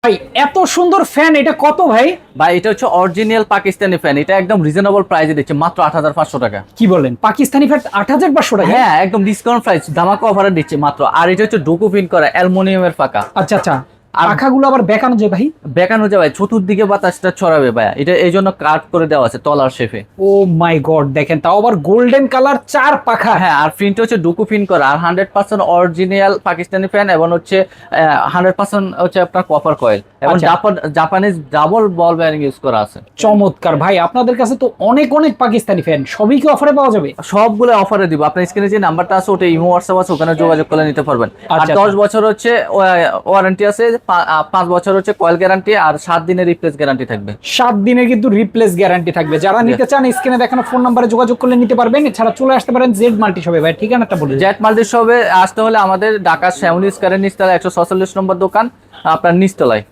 ভাই এত সুন্দর ফ্যান, এটা কত ভাই? ভাই এটা হচ্ছে অরিজিনাল পাকিস্তানি ফ্যান, এটা একদম রিজনেবল প্রাইসে দিচ্ছে মাত্র ৮৫০০ টাকা। কি বলেন, পাকিস্তানি ফ্যান ৮৫০০ টাকা? হ্যাঁ একদম ডিসকাউন্ট প্রাইস, ধামাকা অফারে দিচ্ছে মাত্র। আর এটা হচ্ছে ডোকো পিন করা অ্যালুমিনিয়ামের পাকা। আচ্ছা আচ্ছা, আর পাখাগুলো আবার বেঁকানো যায় ভাই? বেকানো যায় ভাই, চতুর্দিকে বাতাসটা ছড়াবে ভাই, এটা এই জন্য কাট করে দেওয়া আছে তলার শেপে। ও মাই গড, দেখেন তাও আবার গোল্ডেন কালার, 4 পাখা। হ্যাঁ আর প্রিন্ট হচ্ছে ডোকো পিন করা, আর 100% অরিজিনাল পাকিস্তানি ফ্যান, এবং হচ্ছে 100% হচ্ছে আপনার কপার কয়েল, এবং আচ্ছা। জাপানিজ ডাবল বল বেয়ারিং ইউজ করা আছে। চমৎকার ভাই, আপনাদের কাছে তো অনেক অনেক পাকিস্তানি ফ্যান, সবই কি অফারে পাওয়া যাবে? সবগুলো অফারে দিব, আপনার স্ক্রিনে যে নাম্বারটা আছে ওটা ইমো হোয়াটসঅ্যাপ আছে, ওখানে যোগাযোগ করে নিতে পারবেন। আর আচ্ছা 10 বছর হচ্ছে ওয়ারেন্টি আছে, 5 বছর হচ্ছে কয়েল গ্যারান্টি, আর 7 দিনের রিপ্লেস গ্যারান্টি থাকবে। 7 দিনের কিন্তু রিপ্লেস গ্যারান্টি থাকবে। যারা নিতে চান স্ক্রিনে দেখানো ফোন নম্বরে যোগাযোগ করলে নিতে পারবেন। এছাড়া চলে আসতে পারেন জেড মাল্টি শপে। ভাই ঠিকানাটা বলুন। জেট মাল্টি শপে আসতে হলে আমাদের ঢাকা শ্যামলী স্কয়ারের নিচতলায় 146 নম্বর দোকান, আপনার নিচতলায়।